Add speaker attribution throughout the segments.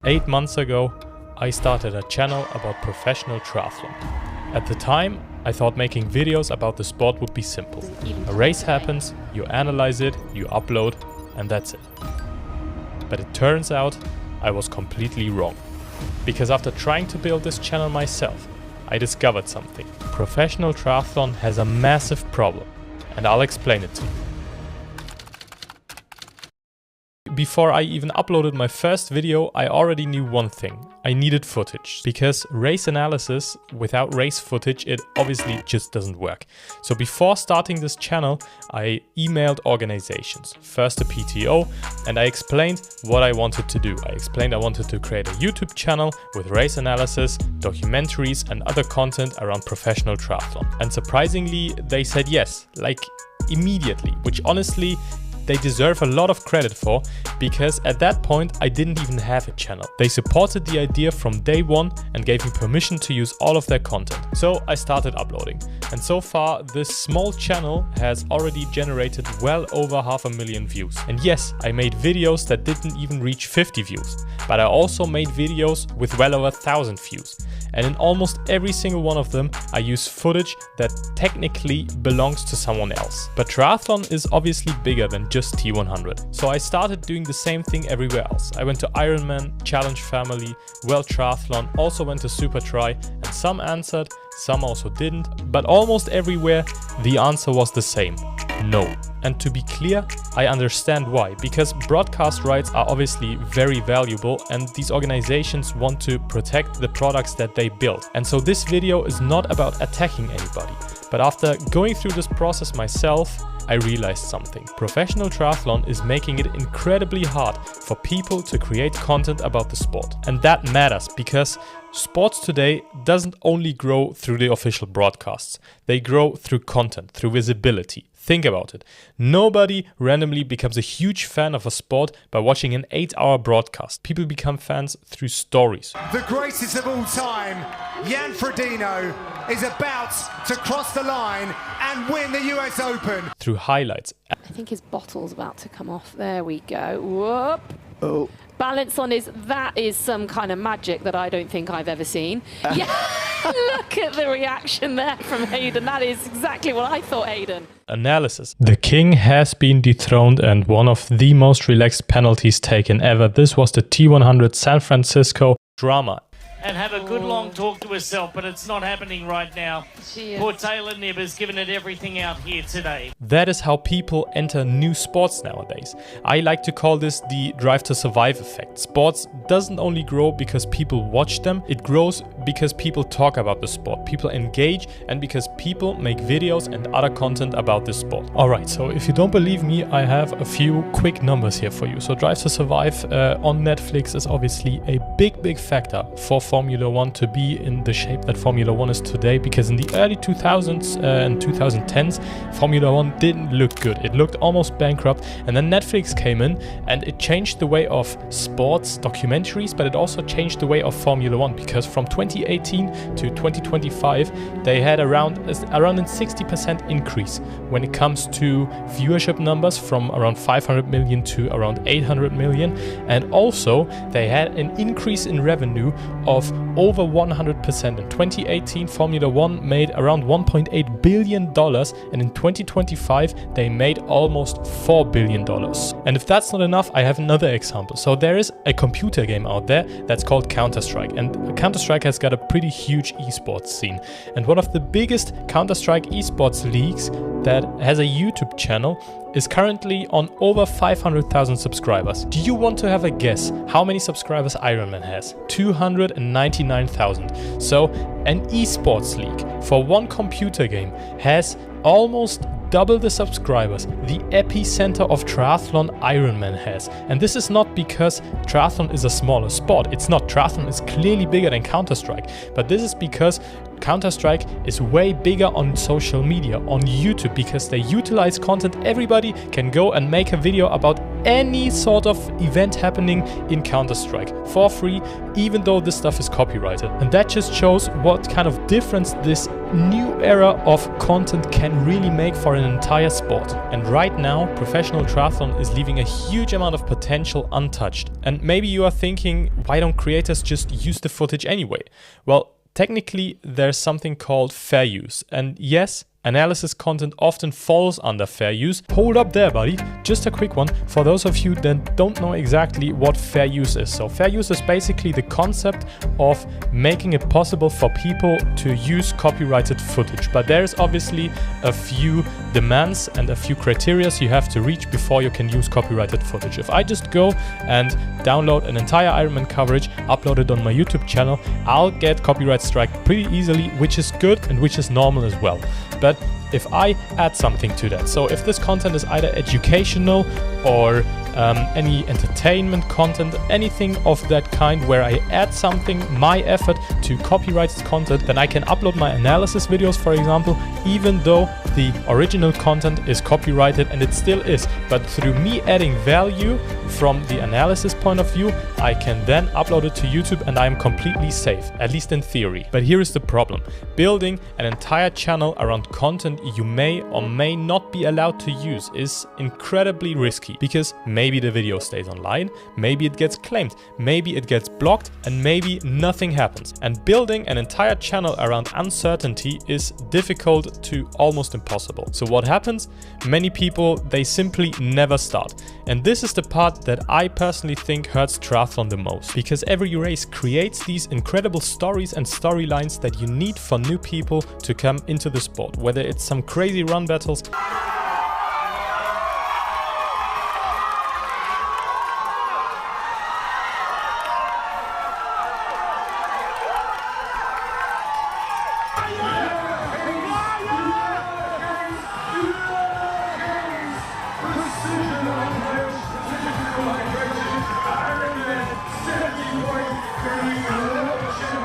Speaker 1: 8 months ago, I started a channel about professional triathlon. At the time, I thought making videos about the sport would be simple. A race happens, you analyze it, you upload, and that's it. But it turns out I was completely wrong. Because after trying to build this channel myself, I discovered something. Professional triathlon has a massive problem, and I'll explain it to you. Before I even uploaded my first video, I already knew one thing. I needed footage, because race analysis without race footage, it obviously just doesn't work. So before starting this channel, I emailed organizations, first a PTO, and I explained what I wanted to do. I explained I wanted to create a YouTube channel with race analysis, documentaries, and other content around professional triathlon. And surprisingly, they said yes, like immediately, which honestly, they deserve a lot of credit for, because at that point I didn't even have a channel. They supported the idea from day one and gave me permission to use all of their content. So I started uploading. And so far this small channel has already generated well over 500,000 views. And yes, I made videos that didn't even reach 50 views, but I also made videos with well over 1,000 views. And in almost every single one of them, I use footage that technically belongs to someone else. But triathlon is obviously bigger than just T100. So I started doing the same thing everywhere else. I went to Ironman, Challenge Family, World Triathlon, also went to Super Tri, and some answered, some also didn't. But almost everywhere, the answer was the same: no. And to be clear, I understand why, because broadcast rights are obviously very valuable and these organizations want to protect the products that they build. And so this video is not about attacking anybody. But after going through this process myself, I realized something. Professional triathlon is making it incredibly hard for people to create content about the sport. And that matters because sports today doesn't only grow through the official broadcasts. They grow through content, through visibility. Think about it. Nobody randomly becomes a huge fan of a sport by watching an 8-hour broadcast. People become fans through stories.
Speaker 2: The greatest of all time, Jan Frodeno, is about to cross the line and win the US Open.
Speaker 1: Through highlights.
Speaker 3: I think his bottle's about to come off. There we go. Whoop.
Speaker 4: Oh.
Speaker 3: Balance on that is some kind of magic that I don't think I've ever seen. Yeah, look at the reaction there from Hayden. That is exactly what I thought, Hayden.
Speaker 1: Analysis. The king has been dethroned and one of the most relaxed penalties taken ever. This was the T100 San Francisco drama.
Speaker 5: And have a good long talk to herself, but it's not happening right now. Poor Taylor Nibber's given it everything out here today.
Speaker 1: That is how people enter new sports nowadays. I like to call this the drive to survive effect. Sports doesn't only grow because people watch them, it grows because people talk about the sport, people engage, and because people make videos and other content about this sport. Alright, so if you don't believe me, I have a few quick numbers here for you. So Drive to Survive on Netflix is obviously a big factor for Formula One to be in the shape that Formula One is today, because in the early 2000s and 2010s, Formula One didn't look good. It looked almost bankrupt, and then Netflix came in and it changed the way of sports documentaries, but it also changed the way of Formula One, because from 2018 to 2025, they had around a 60% increase when it comes to viewership numbers, from around 500 million to around 800 million. And also they had an increase in revenue of over 100%. In 2018, Formula One made around $1.8 billion, and in 2025, they made almost $4 billion. And if that's not enough, I have another example. So there is a computer game out there that's called Counter-Strike, and Counter-Strike has got a pretty huge esports scene. And one of the biggest Counter-Strike esports leagues that has a YouTube channel is currently on over 500,000 subscribers. Do you want to have a guess how many subscribers Ironman has? 299,000. So an esports league for one computer game has almost double the subscribers the epicenter of triathlon Ironman has. And this is not because triathlon is a smaller sport. It's not. Triathlon is clearly bigger than Counter-Strike. But this is because Counter-Strike is way bigger on social media, on YouTube, because they utilize content. Everybody can go and make a video about any sort of event happening in Counter-Strike for free, even though this stuff is copyrighted. And that just shows what kind of difference this new era of content can really make for an entire sport. And right now, professional triathlon is leaving a huge amount of potential untouched. And maybe you are thinking, why don't creators just use the footage anyway? Well, technically, there's something called fair use. And yes, analysis content often falls under fair use. Hold up there, buddy. Just a quick one for those of you that don't know exactly what fair use is. So fair use is basically the concept of making it possible for people to use copyrighted footage. But there's obviously a few demands and a few criteria you have to reach before you can use copyrighted footage. If I just go and download an entire Ironman coverage, upload it on my YouTube channel, I'll get copyright strike pretty easily, which is good and which is normal as well. But if I add something to that, so if this content is either educational or any entertainment content, anything of that kind where I add something, my effort to copyrighted content, then I can upload my analysis videos, for example, even though the original content is copyrighted, and it still is. But through me adding value from the analysis point of view, I can then upload it to YouTube and I'm completely safe, at least in theory. But here is the problem. Building an entire channel around content you may or may not be allowed to use is incredibly risky, because maybe the video stays online, maybe it gets claimed, maybe it gets blocked, and maybe nothing happens. And building an entire channel around uncertainty is difficult to almost impossible. So what happens? Many people, they simply never start. And this is the part that I personally think hurts triathlon the most, because every race creates these incredible stories and storylines that you need for new people to come into the sport, whether it's some crazy run battles,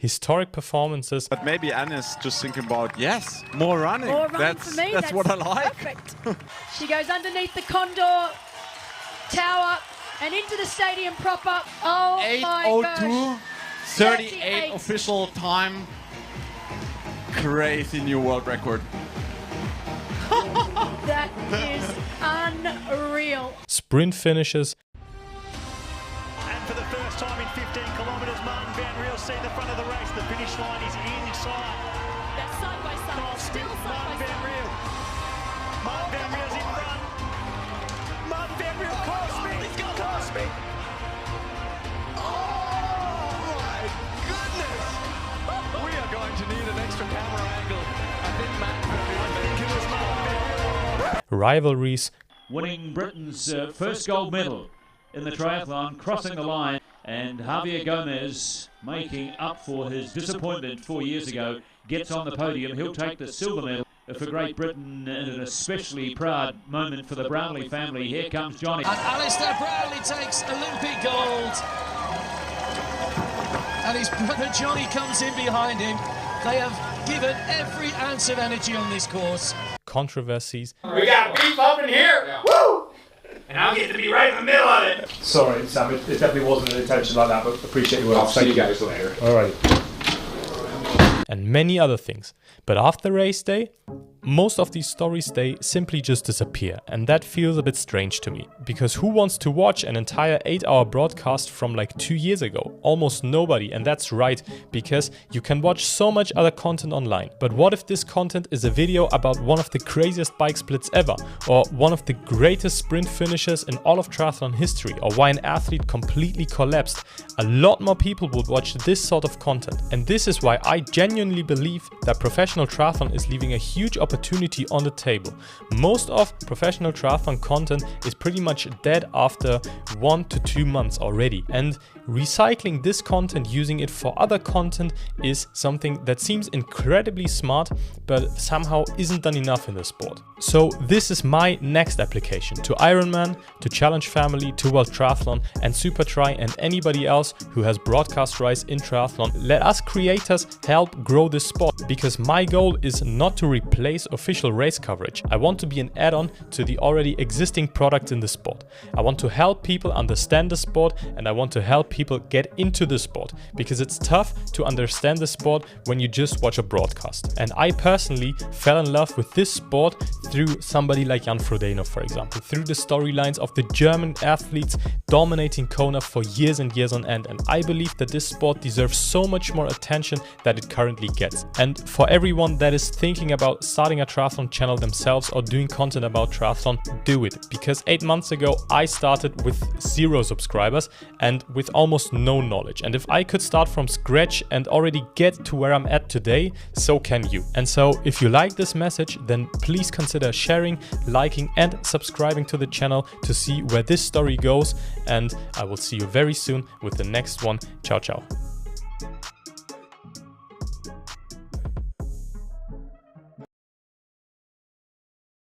Speaker 1: historic performances.
Speaker 4: But maybe Anna's just thinking about, yes, more running.
Speaker 6: More running for me.
Speaker 4: That's what I like.
Speaker 6: Perfect. She goes underneath the Condor Tower and into the stadium proper. Oh my gosh.
Speaker 4: 38 official time. Crazy new world record.
Speaker 6: That is unreal.
Speaker 1: Sprint finishes.
Speaker 7: And for the first time in 15 kilometres, Martin Van Riel see the front of the race. The finish line is inside.
Speaker 3: They're side by side. Still side by
Speaker 7: Martin Van
Speaker 3: side.
Speaker 7: Riel. Martin Van Riel's in front. Martin Van Riel cost me. Cost me.
Speaker 4: Oh my goodness! We are going to need an extra camera angle. I think Matt
Speaker 1: Rivalries.
Speaker 8: Winning Britain's first gold medal in the triathlon, crossing the line, and Javier Gomez, making up for his disappointment 4 years ago, gets on the podium. He'll take the silver medal for Great Britain, and an especially proud moment for the Brownlee family. Here comes Johnny.
Speaker 9: And Alistair Brownlee takes Olympic gold. And his brother Johnny comes in behind him. They have given every ounce of energy on this course.
Speaker 1: Controversies.
Speaker 10: We got beef up in here! Yeah. Woo! And I'll get to be right in the middle of it.
Speaker 11: Sorry, Sam, it definitely wasn't an intention like that, but appreciate your work.
Speaker 10: I'll see you guys later.
Speaker 11: All right.
Speaker 1: And many other things. But after race day, most of these stories, they simply just disappear. And that feels a bit strange to me. Because who wants to watch an entire 8-hour broadcast from like 2 years ago? Almost nobody. And that's right, because you can watch so much other content online. But what if this content is a video about one of the craziest bike splits ever? Or one of the greatest sprint finishes in all of triathlon history? Or why an athlete completely collapsed? A lot more people would watch this sort of content. And this is why I genuinely believe that professional triathlon is leaving a huge opportunity opportunity on the table. Most of professional triathlon content is pretty much dead after 1 to 2 months already, and recycling this content, using it for other content, is something that seems incredibly smart, but somehow isn't done enough in the sport. So this is my next application to Ironman, to Challenge Family, to World Triathlon and Supertri and anybody else who has broadcast rights in triathlon. Let us creators help grow this sport, because my goal is not to replace official race coverage. I want to be an add-on to the already existing product in the sport. I want to help people understand the sport, and I want to help people get into the sport, because it's tough to understand the sport when you just watch a broadcast. And I personally fell in love with this sport through somebody like Jan Frodeno, for example, through the storylines of the German athletes dominating Kona for years and years on end. And I believe that this sport deserves so much more attention that it currently gets. And for everyone that is thinking about starting a triathlon channel themselves or doing content about triathlon, do it. Because 8 months ago, I started with 0 subscribers and with almost no knowledge. And if I could start from scratch and already get to where I'm at today, so can you. And so if you like this message, then please consider sharing, liking and subscribing to the channel to see where this story goes. And I will see you very soon with the next one. Ciao, ciao.